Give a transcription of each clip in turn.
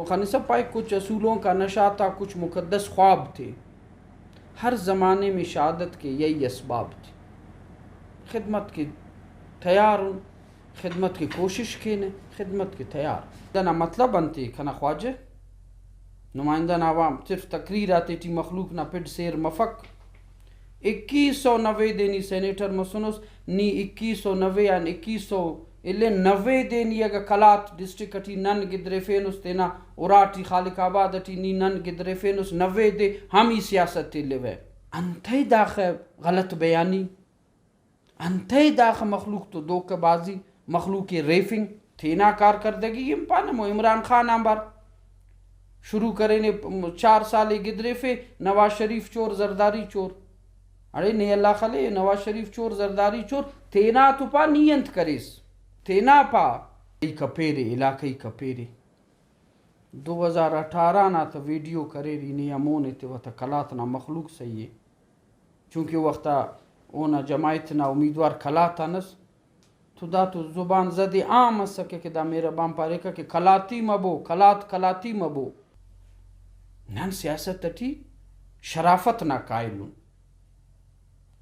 خالد صاحب پائے کچھ اصولوں کا نشہ تھا، کچھ مقدس خواب تھے. ہر زمانے میں شہادت کے یہی اسباب تھے. خدمت کی تیار ہوں، خدمت کی کوشش کی نے، خدمت کی تیار. دنا مطلب بنتی کھنا خواجہ نمائندہ عوام صرف تقریر آتی تھی مخلوق نہ پھر سیر مفق. 2190 دینی سینیٹر مسنس نی 2190 یا 2190 دینی اگر کلات ڈسٹرکٹ اٹھی نن گدرے فینس تینا اراٹی خالق آباد اٹھی نی نن گدرے فینس 90 دے ہمی سیاست تی لیوے. انتہی داخل غلط بیانی، انتہی داخل مخلوق تو دوکہ بازی، مخلوق کی ریفنگ تھینا کارکردگی پانمو عمران خان آمبار شروع کرے نے 4 سال گدرے فے نواز شریف چور زرداری چور. ارے نہیں اللہ خلے نواز شریف چور زرداری چور تینا تو پا نیت کریس تینا پا کپیرے علاقائی کپیرے 2018 نا تا ویڈیو کرے ری نی امونے تے وقتا کلاتنا مخلوق صحیح ہے چونکہ وقتا اونا جماعتنا امیدوار کلاتا نس تو دا تو زبان زد عام سکے کہ دا میرا بام پارے کا کہ کلاتی مبو کلاتی مبو. نن سیاست تٹی شرافت نہ قائلون.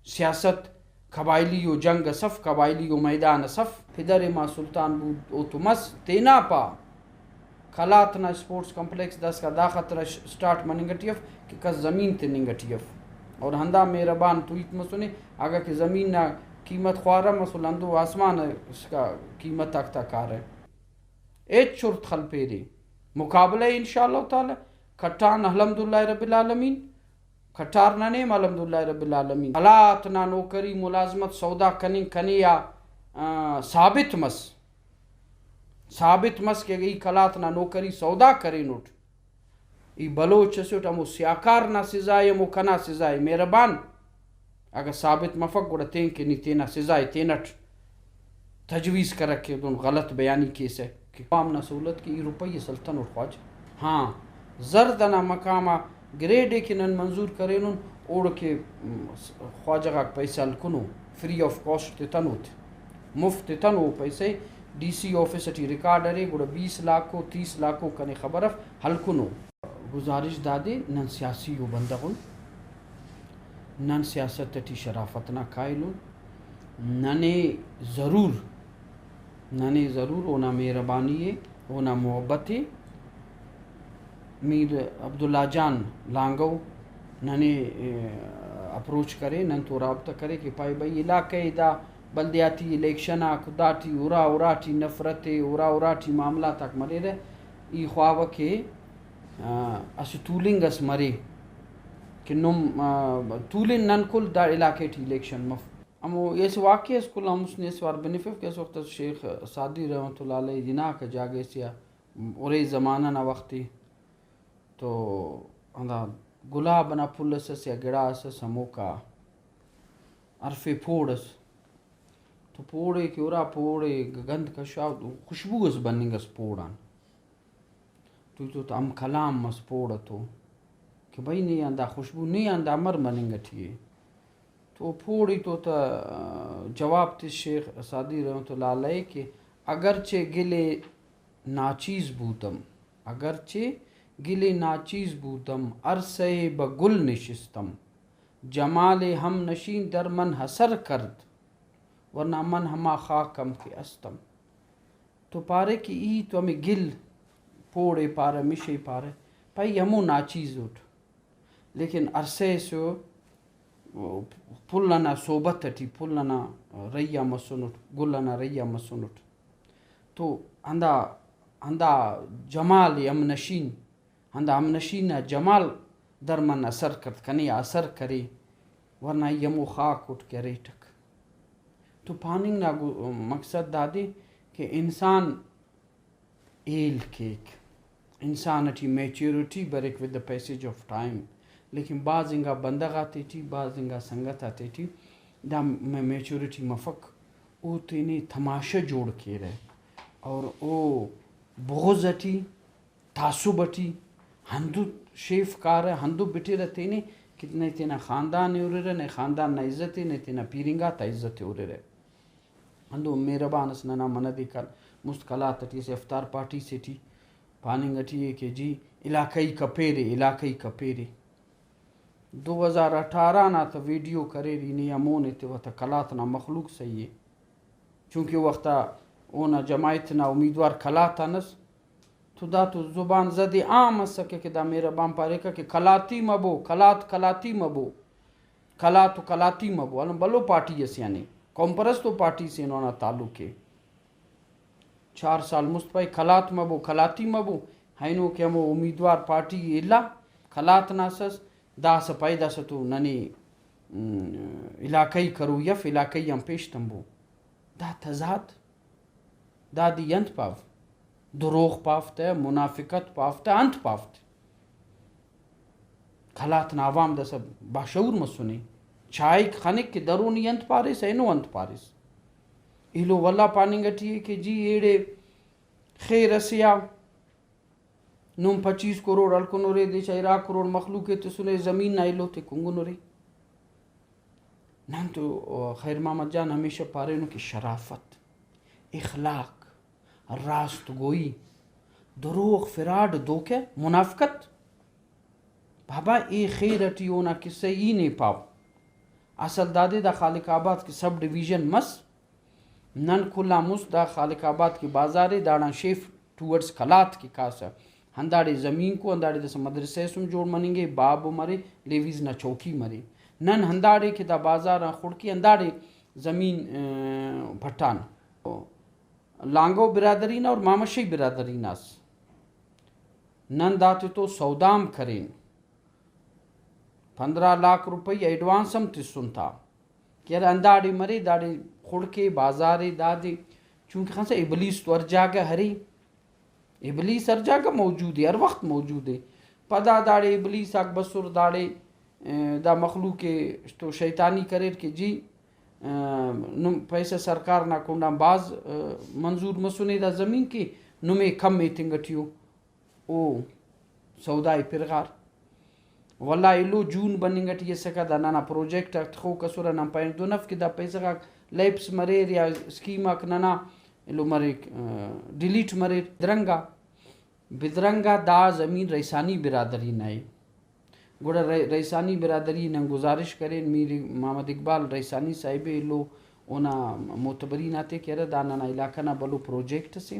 سیاست قبائلی و جنگ صف قبائلی و میدان صف پدر ما سلطان بود او تو مس تینا پا کلاتنا سپورٹس کمپلیکس دس کا دا خطرہ سٹارٹ مننگٹیف کہ کس زمین تے ننگٹیف اور ہندا میربان تویت مسونے اگر کہ زمین نہ قیمت خوارہ مسلندو آسمان اس کا قیمت تک کار ہے. ایچ شرط خل پیرے مقابلہ انشاءاللہ تعالی کھٹان الحمدللہ رب العالمین کھٹار نہ نیم الحمدللہ رب العالمین حالات نہ نوکری ملازمت سودا کنیا ثابت مس کہ گئی کلات نہ نوکری سودا کرے نوٹ ای بلوچ سوٹ ہمو سیاکار نہ سزائے مو کنا سزائے مہربان اگر ثابت مفق گوڑا تین کے نی تینا سزائے تینٹ تجویز کر رکھے دون غلط بیانی کیس ہے کہ قام نہ سہولت کی روپی سلطن اور خواج ہاں زردنا مقامہ گریڈ ایکنن منظور کرینن اوڑ کے خواجہ کا پیسہ لکنو فری آف کاسٹ تنوت مفت تنو پیسے ڈی سی آفس اٹھی ریکارڈ ارے گوڑا 20 لاکھو 30 لاکھو کنے خبرف ہلکنو. گزارش دادے نن سیاسی و بندغن نن سیاست اٹھی شرافت نہ قائلون ننے ضرور اونا مہربانی ہے اونا محبت ہے. میر عبداللہ جان لانگو ننے اپروچ کرے نن تو رابطہ کرے کہ پائی بھائی علاقہ دا بلدیاتی الیکشن کداٹی اراٹی نفرت اراٹی معاملہ تک مرے رہے ای خواہ کے اس طولنگ اس مرے کہ نم طولن نن کل دا علاقے ٹی الیکشن مف امو اس واقعہ اس کل ہم اس نے اس وار بنیفف کہ اس وقت شیخ سعدی رحمۃ اللہ علیہ جنا کا جاگے سیا اورے زمانہ نہ وقتی تو اندا گلاب نہ پھلس سے گڑا اس سمو کا عرف پھوڑس تو پوڑے کہ اورا پوڑے گند کا شاو خوشبو اس بننگ اس پوڑان تو ام کلام مس پوڑا تو کہ بھائی نہیں آندا خوشبو نہیں آندا مر بننگ ٹھیے تو پھوڑی تو تا جواب تے شیخ سعدی رحمۃ اللہ علیہ کہ اگرچہ گلے ناچیز بودم عرصے بگل نشستم جمال ہم نشین در من حسر کرد ورنہ من ہما خاکم کے استم. تو پارے کہ ای تو ہمیں گل پوڑے پارے مشے پارے پائی ہمو ناچیز اٹھ لیکن عرصے سے پلنا صوبت اٹھی پلنا ریا مسنٹ گلنا ریا مسنٹ تو ہندا جمال امنشین ہندا امنشین جمال در من اثر کرد کنی اثر کرے ورنہ یمو خاک اٹھ کے ریٹک. تو پاننگ نا مقصد دادے کہ انسان ایل کیک انسان اٹھی maturity break with the passage of time لیکن بعض انگا بندغ آتے تھی بعض انگا سنگت آتے تھی دا میچورٹی مفق او تینے تماشا جوڑ کے رہے اور او بغض اٹھی تعصب اٹھی ہندو شیف کار ہے ہندو بٹے رہتے نے کتنے تینا خاندان ہو رہے نہ خاندان نہ عزت ہے نہ تینا پیرنگا تا عزت ہو رہے ہندو میربان اس نہ مندی کل مستقلات اٹھی سے افطار پارٹی سے تھی پاننگٹی کہ جی علاقائی کپیرے 2018 نا تا ویڈیو کرے رینی امون تے وقت کلاتنا مخلوق صحیح ہے چونکہ وقتا اونا جماعتنا امیدوار کلاتانس تو دا تو زبان زد عام سکے کہ دا میرا بام پارے کا کہ کلاتی مبو کلاتی مبو کلاتی مبو علم بلو پارٹی اس یعنی کمپرستو پارٹی سے انہوں نے تعلق ہے 4 سال مستفائی کلات مبو کلاتی مبو ہینو کہ ہمو امیدوار پارٹی اللہ کلات ناسس دا سپائی دا ستو ننی علاقائی کرو یف علاقائی ہم پیش تنبو دا تضاد دا دی انت پاو دروغ پافتا منافقت پافتا انت پافتا کلاتنا عوام دا سب باشعور مسونے چائک خانک کے درونی انت پارس اینو انت پارس ایلو واللہ پاننگٹی ہے کہ جی ایڑے خیر اسیا نم 25 کروڑ الکنو رے دے 1 کروڑ مخلوق تے سنے زمین نہ ایلو تے کنگنو رے نان تو خیر محمد جان ہمیشہ پارے نو کی شرافت اخلاق راست گوئی دروغ فراڈ دھوکے منافقت بابا اے خیر اٹی اونا کسے ای نہیں پاو اصل دادے دا خالق آباد کی سب ڈویژن مس نن کلا مس دا خالق آباد کی بازارے داڑا شیف ٹورڈز کلات کی کاسا ہنداڑے زمین کو ہنداڑے دس مدرسے سم جوڑ منیں گے باب مرے لیویز نہ چوکی مرے نن ہنداڑے کی دا بازار خڑکی ہنداڑے زمین بھٹان لانگو برادرین اور مامشی برادریناس نن داتے تو سودام کریں 15 لاکھ روپی ایڈوانس ہم تسن تھا کہ انداڑے مرے داڑے خڑکے بازارے دادے چونکہ خاصا ابلیس تو ارجاگا ہری ابلیس ارجاگا موجود ہے ہر وقت موجود ہے پدا داڑے ابلیس آگ بسر داڑے دا مخلوق تو شیطانی کرے کہ جی پیسے سرکار نہ کنڈا باز منظور مسونے دا زمین کی نمے کم میں تنگٹیو او سودائی پرغار واللہ ایلو جون بننگٹ یہ سکا دا نانا پروجیکٹ خو کسورا نام پائن دو نف کی دا پیسے کا لیپس مریر یا سکیم اک نانا ایلو مرے ڈیلیٹ مریر بدرنگا دا زمین ریسانی برادری نائے گوڑا ریسانی برادری نن گزارش کریں میری محمد اقبال ریسانی صاحب ایلو اونا معتبرین آتے کہہ رہا دا نانا علاقہ نا بلو پروجیکٹ سے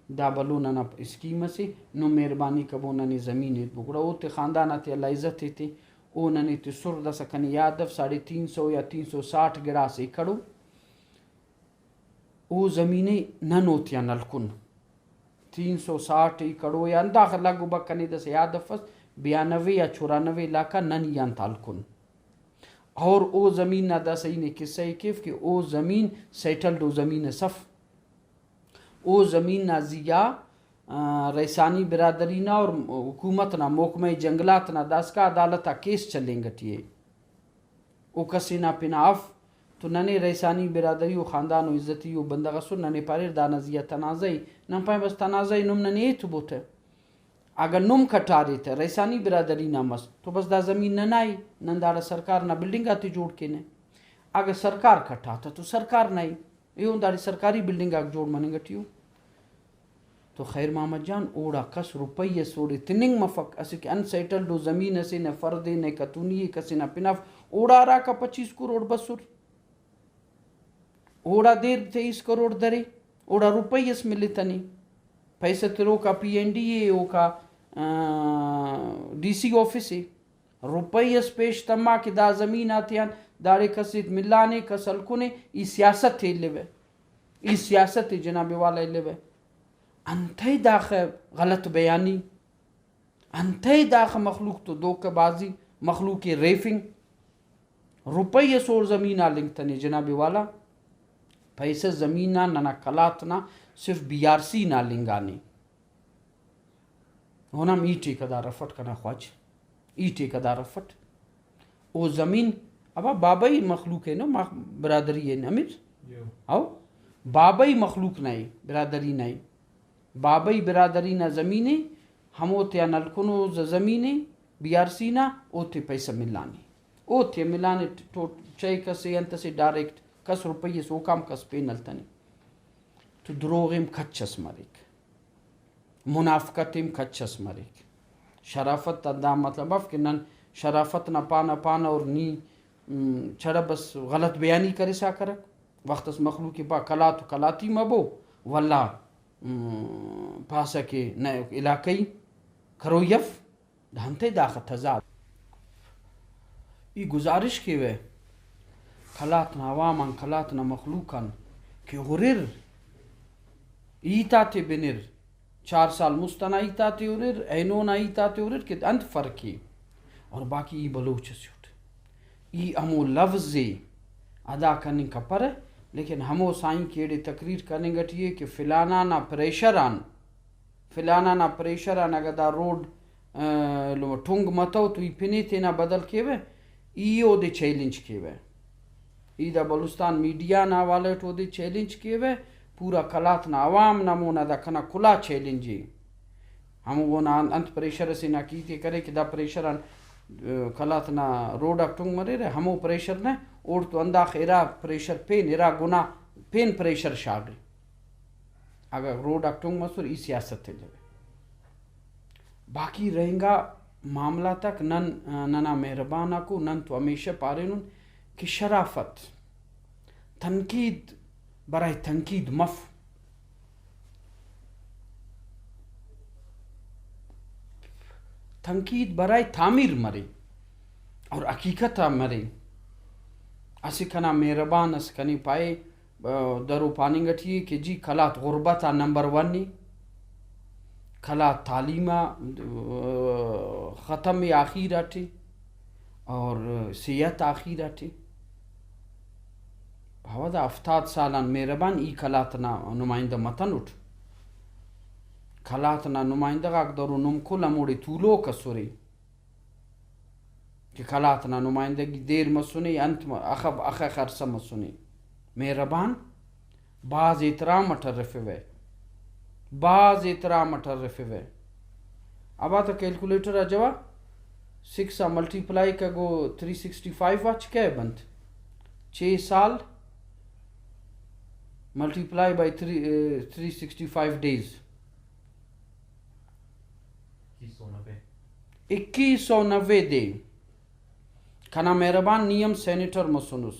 دا بلو نانا اسکیم سے نو مہربانی کبو ننی زمین بگڑا او تے خاندان آتے اللہ عزت تے او ننی تے سر دا سکنی یادف 350 یا 360 گڑا سے کھڑو او زمینے نن ہوتیا نلکن 360 کڑو یا انداخ لگو بکنی دا سے یادف 92 یا 94 علاقہ نن یان تالکن اور او زمین نہ دا صحیح نے قصہ کیف کہ او زمین سیٹلڈ او زمین صف او زمین نہ زیا ریسانی برادری نہ اور حکومت نہ محکمہ جنگلات نہ داس کا عدالتہ کیس چلیں گٹیے او کسی نہ پناف تو ننے ریسانی برادری و خاندان و عزتی و بندغسر ننے پاریر دانا زیا تنازعی نم پائیں بس تنازعی نم ننے ایتو بوتے اگر نم کٹاری تھے ریسانی برادری نامس تو بس دا زمین نہ نائی نندارا سرکار نہ بلڈنگ آتی جوڑ کے نے اگر سرکار کٹا تھا تو سرکار نائی یہ داری سرکاری بلڈنگ آگ جوڑ منیں گٹیو تو خیر محمد جان اوڑا کس روپیہ سوڑے تننگ مفق اسی کہ انسیٹلڈو زمین اسے نہ فردے نہ کتونی کسی نہ پناف اوڑا را کا 25 کروڑ بسر اوڑا دیر 23 کروڑ درے اوڑا روپیہ اس ملے تنی پیسے تیرو کا پی این ڈی اے او کا ڈی سی آفس ہے روپیس پیش تما کہ دا زمین آتیان دارے کسید ملانے کسلکنے ای سیاست تھے لیوے ای سیاست جناب والا لیوے انتہی داخل غلط بیانی انتہی داخل مخلوق تو دوکہ بازی مخلوق ریفنگ روپیس اور زمین آلنگتنی جناب والا پیسے زمین نہ کلاتنا صرف بی آر سی نہ لنگانی ہونا ای ٹھیکیدار رفٹ کنا خواج ای ٹھیکیدار رفٹ او زمین ابا بابائی مخلوق ہے نا برادری ہے امیر او بابائی مخلوق نائی برادری نائی بابائی برادری نہ زمینے ہمو تیا نلکنو زمینے بی آر سی نہ او تے پیسہ ملانی او تے ملانے چاہے کسی انت سے ڈائریکٹ کس روپیے سو کام کس پینل تنی تو دروغیم کچس مریک منافقتیم کچھس مریک شرافت دا مطلب اف کہ نن شرافت نہ پانا پانا اور نی چھڑا بس غلط بیانی کرے سا کرک وقت اس مخلوق پا کلات کلاتی مبو واللہ پاسا کہ نہ علاقی کرو یف دھانتے داخت تزاد ای گزارش کی وے کلاتنا عوامان کلاتنا مخلوقان کہ غرر ایتاتے بنر 4 سال مستنا ایتاتے غرر اینونا ایتاتے غرر کہ انت فرقی اور باقی ای بلوچ سیوٹ ای ہمو لفظ ادا کرنے کا پر ہے لیکن ہمو سائیں کیڑے تقریر کرنے گٹیے کہ فلانا نا پریشران اگر دا روڈ ٹھنگ متو تو ای پنے تینا بدل کے وے ایو دے چیلنج کے وے ای دا بلوستان میڈیا نا والے تو دے چیلنج کے وے پورا کلات نا عوام نمونا دا کنا کلا چیلنجی ہم وہ نا انت پریشر سے نا کیتے کرے کہ دا پریشران کلات نا روڈ اک ٹنگ مرے رہے ہمو پریشر نے اور تو اندہ خیرہ پریشر پین ارا گناہ پین پریشر شاگری اگر روڈ اک ٹنگ مسور ای سیاست تھے جائے باقی رہیں گا معاملہ تک ننا مہربانہ کو نن تو ہمیشہ پارنن کہ شرافت تنقید برائے تنقید مف تنقید برائے تعمیر مرے اور حقیقت مرے اسی کنا مہربان اس کنی پائے درو پانی گٹھی کہ جی کلات غربتا نمبر 1 نی کلات تعلیمہ ختم آخیر آٹھی اور صحت آخیر آٹھی بھاودا 70 سالان مہربان ای کلاتنا نمائندہ متن اٹھ کلاتنا نمائندہ اک درو نمکو لموڑی طولو کسوری کہ کلاتنا نمائندگی دیر مسونی انت اخب خرسہ مسونی مہربان بعض احترام اٹھرفے وے اب آتا کیلکولیٹر آجوا 6 ملٹیپلائی کا گو 365 آچ کیا ہے بند 6 سال ملٹیپلائی بائی 365 ڈیز 2190 دے کھنا مہربان نیم سینیٹر مسونس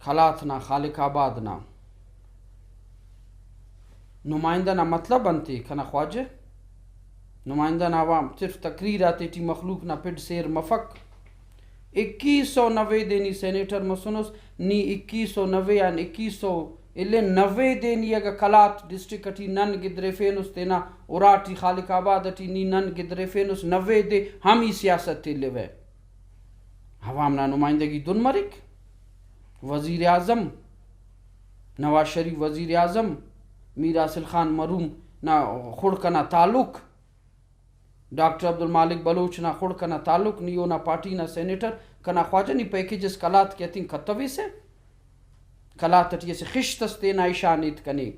خلاتنا خالق آبادنا نمائندہ نا مطلب بنتی کھنا خواجہ نمائندہ نا عوام صرف تقریر آتی ٹی مخلوق نا پڑ سیر مفق 2190 دینی سینیٹر مسونس نی 2190 یا 2190 دینی اگا کلات ڈسٹرکٹ اٹی نن گدرے فینس تینا اوراٹی خالق آباد اٹی نی نن گدرے فینس 90 دے ہم ہی سیاست تی لیوے عوام نا نمائندگی دن مرک وزیر اعظم نواز شریف وزیر اعظم میر حاصل خان مرحوم نا خڑکنا تعلق ڈاکٹر عبدالمالک بلوچ نا خڑکنا تعلق نیو نا پارٹی نا سینیٹر کنا خواجہ نی پیکیجز کلات کہتی ہیں کتوی سے کلات اٹیے سے خشتستے نا اشانیت کنی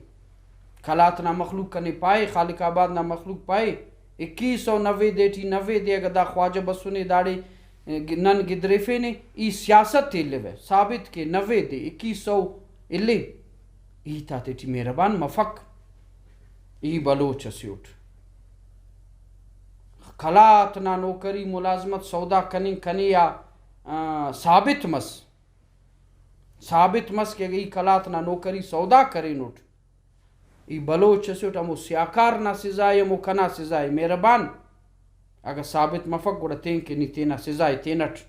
کلات نا مخلوق کنی پائے خالق آباد نا مخلوق پائے 2190 دیٹی 90 دے اگر دا خواجہ بسونے داڑے نن گدریفے نے ای سیاست تے لے ثابت کے 90 دے 2100 الے ای تا تی مہربان مفق ای بلوچ سیوٹ کلات نا نوکری ملازمت سودا کنی یا ثابت مس کہ ای کلات نا نوکری سودا کرے نوٹ ای بلوچ سیوٹ ہمو سیاکار نا سزائے مو کنا سزائے مہربان اگر ثابت مفق گوڑا تین کے نی تینا سزائے تینٹ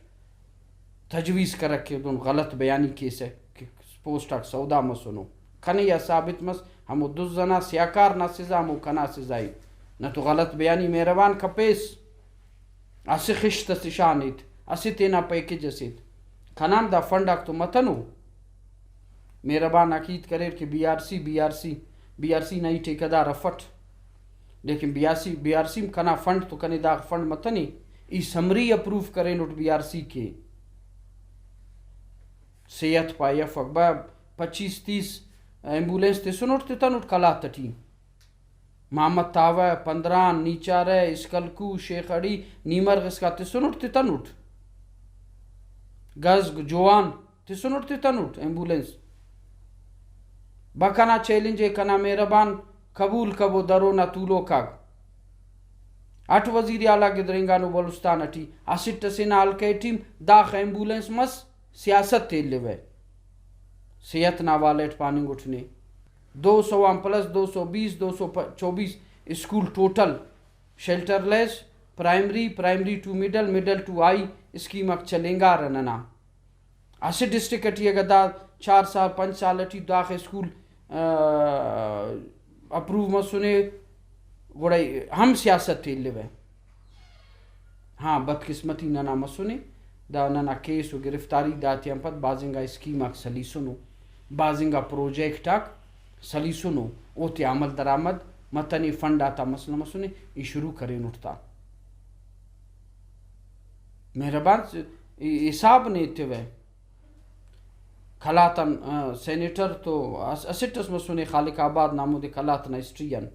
تجویز کر رکھے دون غلط بیانی کیسے کہ پوسٹ اک سودا مسونو کھنے یا ثابت مس ہمو دزنا سیاکار نا سزا ہمو کنا سزائی نہ تو غلط بیانی مہربان کپیس اسی خشت سشانیت اسی تینا پیکیج اسیت کھنام دا فنڈ اک تو متنو مہربان عقید کرے کہ بی آر سی نئی ٹھیکیدار افٹ لیکن بی آر سی کنا فنڈ تو کنے the fund Madani E summary اپروف کرے نوٹ بی آر سی کے صحت پائی افق 25-30 ایمبولینس تے سنوٹ تے تنوٹ کلات ٹیم محمد تاوہ 15 نیچارے اسکلکو شیخ اڑی نیمر غسکا تے سنوٹ تے تنوٹ گز جوان تے سنوٹ تے تنوٹ ایمبولینس بکنا چیلنج کنا مہربان قبول کبو درونا طولو کاگ اٹھ وزیر اعلیٰ گدرنگانو بلوچستان اٹھی اسٹ سینا ہلکے ٹیم داخ ایمبولینس مس سیاست تیل لیوے صحت ناوالیٹ پاننگ اٹھنے 200 plus 220 224 school total shelterless primary to middle to high scheme اک چلیں گا رننا اسٹ ڈسٹرکٹ اٹھی اگر دا 4 سال 5 سال اٹھی داخ اسکول اپروو مسنے گوڑے ہم سیاست تیل لیوے ہاں بدقسمتی ننا مسنے دا ننا کیس و گرفتاری داتی ہم پت بازنگا اسکیم اک سلیسنو بازنگا پروجیکٹ اک سلیسنو اوتی عمل درآمد متنی فنڈ آتا مسئلہ مسنے یہ شروع کریں اٹھتا مہربان حساب نے اتوے کھلاتن سینیٹر تو اسٹس مسنے خالق آباد نامو دے کھلاتن اسٹریان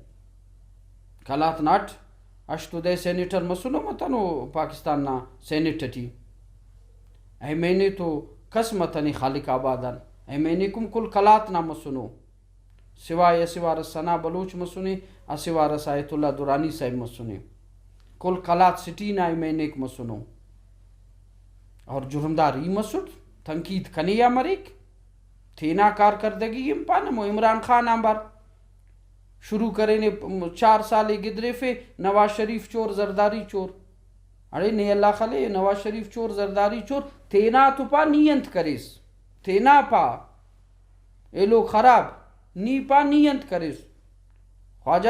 کھلاتن اشتو دے سینیٹر مسنو متنو پاکستان نا سینیٹ ٹی اے میں نے تو کس متنی خالق آبادان اے میں نے کم کل کلات نا مسنو سوائے اسوار ثنا بلوچ مسنے اسوار آیت اللہ دورانی صاحب مسنے کل کلات سٹی نا اے میں نے مسنو اور جرمدار ای مسٹ تنقید کنے یا مریک تھینا کارکردگی امپانمو عمران خان آمبار شروع کرے نے 4 سال گدرے فے نواز شریف چور زرداری چور اڑے نے اللہ خلے نواز شریف چور زرداری چور تینا تو پا نیت کریس تینا پا اے لوگ خراب نی پا نیت کریس خواجہ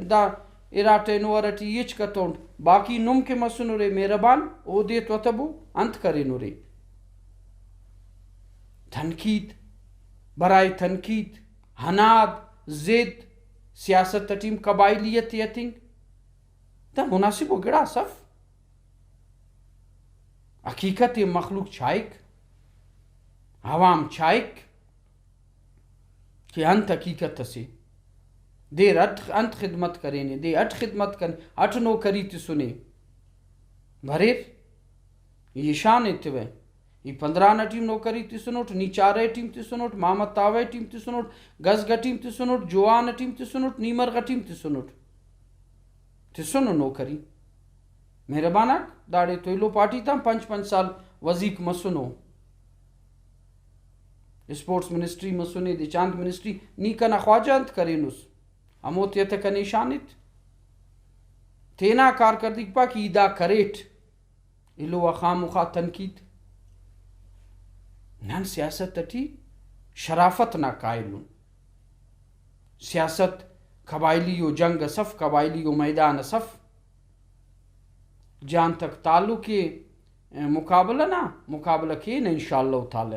دا اراٹے نورٹی یچ کتونڈ باقی نم کے مسنو رے مہربان او دیت وطبو انت کرے نورے تنقید برائے تنقید حناد زد سیاست ٹیم قبائلیت یتنگ تا مناسب و گڑا صف حقیقت مخلوق چھائک عوام چھائک کہ انت حقیقت سے دیر انت خدمت کریں دے اٹھ خدمت کریں اٹھ نو کری تی سنے بھریر یہ شان اتوے یہ 15 ٹیم نو کری تی سنوٹ نی 4 ٹیم تی سنوٹ محمد تاوے ٹیم تی سنوٹ گز گا ٹیم تی سنوٹ جوان ٹیم تی سنوٹ نیمر گا ٹیم تی سنوٹ تی سنو نو کری مہربانک داڑے تویلو پارٹی تا 5 سال وزیق مسنو اسپورٹس منسٹری مسنے دی چاند منسٹری نی کنا خواجہ انت کرینوس اموتیت کنی شانت تینا کارکردگی پا کی دا کریٹ الو وخام وخا تنقید نان سیاست ٹی شرافت نہ قائلون سیاست قبائلی و جنگ صف قبائلی و میدان صف جان تک تعلق مقابلہ نا مقابلہ کین انشاءاللہ تعالی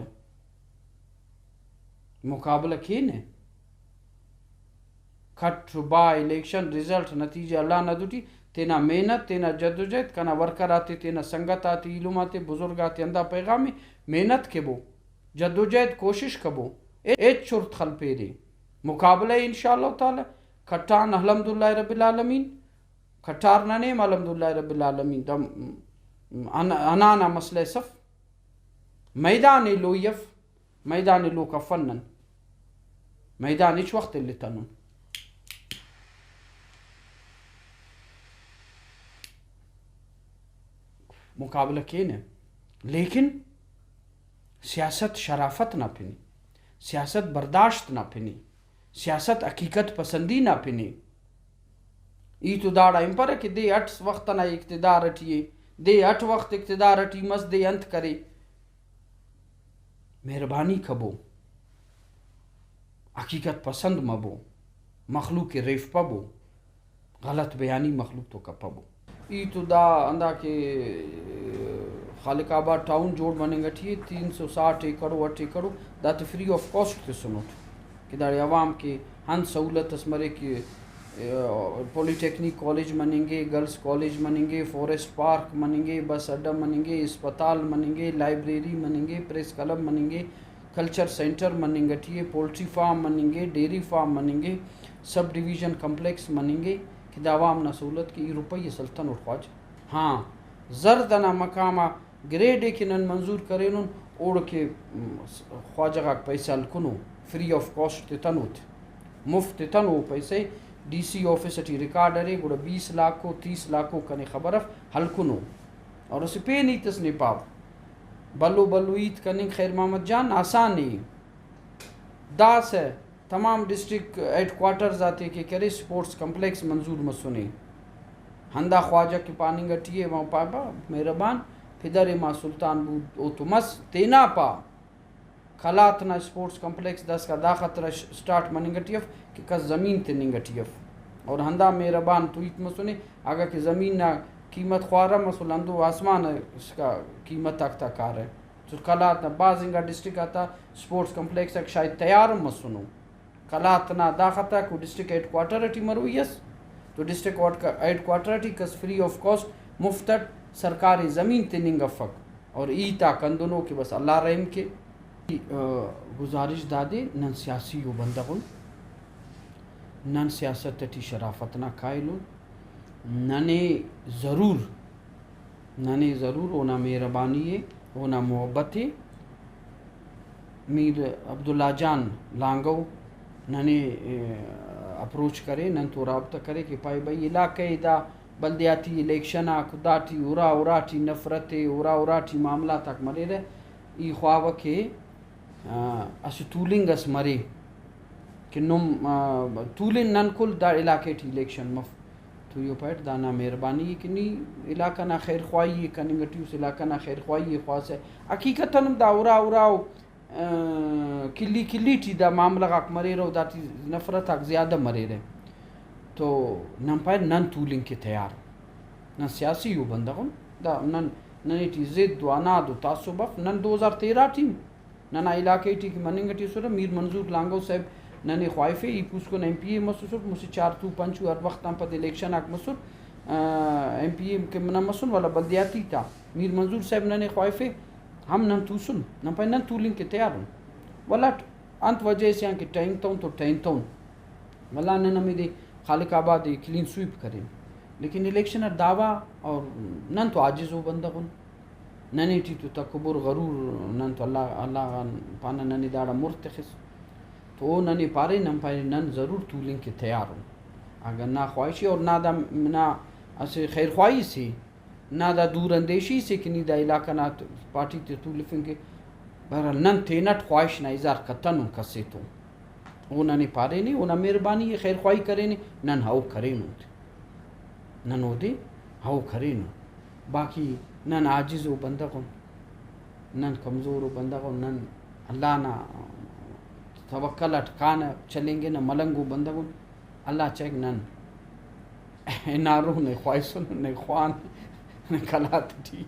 مقابلہ کین ہے کھٹ با الیکشن ریزلٹ نتیجہ اللہ نہ دوٹی تینا محنت تینا جدوجہد کنا ورکر آتے تینا سنگت آتے علم آتے بزرگ آتے اندہ پیغامی محنت کے بو جدوجہد کوشش کبو ایچ چرت خل پیرے مقابلہ انشاءاللہ تعالی کھٹان الحمدللہ رب العالمین کھٹار ننیم الحمدللہ رب العالمین دم انانا مسئلہ صف میدان لو یف میدان لو کفنن میدان اچ وقت اللي تنون مقابلہ کین ہے لیکن سیاست شرافت نہ پھنی سیاست برداشت نہ پھنی سیاست حقیقت پسندی نہ پھنی ای تو داڑا امپر ہے کہ دے 8 وقت نہ اقتدار اٹھیے دے 8 وقت اقتدار اٹھی مز دے انت کرے مہربانی کبو حقیقت پسند مبو مخلوق کے ریف پبو غلط بیانی مخلوق تو کا پبو ای تو دا اندہ کے خالق آباد ٹاؤن جوڑ بنے گا ٹھیے 360 ایکڑ 8 ایکڑ دا تو فری آف کاسٹ کے سنوٹ کہ داڑے عوام کے ہن سہولت اسمرے کی پولی ٹیکنک کالج منیں گے گرلز کالج منیں گے فورسٹ پارک منیں گے بس اڈا منیں گے اسپتال منیں گے لائبریری منیں گے پریس کلب منیں گے کلچر سینٹر منیں گے ٹھیے پولٹری فارم منیں گے ڈیری فارم منیں گے سب ڈویژن کمپلیکس منیں گے کہ دا عوام نہ سہولت کی روپیے سلطن اٹھواج ہاں زردنا مقامہ گریڈ کنن منظور کرینن اوڑ کے خواجہ کا پیسہ کنو فری آف کاسٹ تنوت مفت تنو پیسے ڈی سی آفس اٹھی ریکارڈ ارے گوڑا 20 لاکھ 30 لاکھ کنے خبرف ہلکنو اور اسے پے نہیں تس نے پاپ بلو بلویت کننگ خیر محمد جان آسان نہیں داس ہے تمام ڈسٹرکٹ ہیڈ کوارٹرز آتے کہ کرے سپورٹس کمپلیکس منظور مسنے ہندا خواجہ کی پانی گٹیے وہاں پاپا مہربان پھدر ماں سلطان بود او تو مس تینا پا کھلاتنا سپورٹس کمپلیکس 10 کا دا خطرہ سٹارٹ منی گٹیف کہ کس زمین تے نگٹیف اور ہندا مہربان تو ایت مسنے اگر کہ زمین نہ قیمت خوارہ مسل اندو آسمان اس کا قیمت تک تک آ رہا ہے تو کلاتنا بازنگا ڈسٹرکٹ آتا سپورٹس کمپلیکس ایک شاید تیار مسنو کلاتنا دا خطہ کو ڈسٹرکٹ ہیڈ کوارٹر اٹھی مرویس تو ڈسٹرکٹ ہیڈ کوارٹر اٹھی کس فری آف کاسٹ مفتٹ سرکاری زمین تے ننگا فک اور ایتا کندنو کہ بس اللہ رحم کے گزارش دادے نن سیاسی ہو بندگن نن سیاست ٹی شرافت نہ قائلون ننے ضرور اونا مہربانی ہے اونا محبت ہے میر عبداللہ جان لانگو ننے اپروچ کرے نن تو رابطہ کرے کہ پائی بھائی علاقہ دا بلدیاتی الیکشن خدا ٹی اورا ٹی نفرت اورا ٹی معاملہ تک مرے رہے ای خواہ کے اس طولنگ اس مرے کہ نم طولن نن کل دا علاقے ٹی الیکشن مف تو یہ پائٹ دانا مہربانی کہ نہیں علاقہ نہ خیر خواہی کننگٹی اس علاقہ نہ خیر خواہی خواص ہے حقیقتاً دا اورا کلی ٹی دا معاملہ اک مرے رہو دا ٹی نفرت اک زیادہ مرے رہے تو نن پائٹ نن طولنگ کے تیار نن سیاسی ہو بندگن دا نن ٹی زد و اناد و تعصب نن 2013 ٹیم نن علاقے ٹی مننگٹی سورا میر منظور لانگو صاحب ننے خواہفے ای پوس کو ایم پی اے مسور مسی 4-2-5 ہر وقت ہم پتہ الیکشن اک مسور ایم پی اے کے منہ مسن والا بلدیاتی تا میر منظور صاحب ننے خواہفے ہم نن توسن نن پہ نن تولنگ کے تیار ہوں والا انت وجہ سے کہ ٹینگ تون والا نن ہمیں دے خالق آباد کلین سویپ کریں لیکن الیکشن دعویٰ اور نن تو عاجز ہو بندگن ننے ٹی تو تکبر غرور نن تو اللہ پانا ننے داڑا مرتخص تو ننے پارے نن پارے نن ضرور طولنگ کے تیار ہوں اگر نہ خواہشی اور نہ اسے خیر خواہی سے نہ دا دور اندیشی سے کہ نہیں دا علاقہ نہ پارٹی تے طولفیں کے بہرحال نن تینٹ خواہش نہ اظہار کتن ہوں کسے تو وہ ننے پارے نہیں وہ نہ مہربانی خیر خواہی کرے نہیں نن ہاؤ کرے نن ہو دے ہاؤ کرے باقی نن عاجز ہو بندگن نن کمزور ہو بندگن نن اللہ نہ توکل اٹکان چلیں گے نہ ملنگو بندگن اللہ چاہے نن نارو نے خواہشن نے خوان نے کلات تھی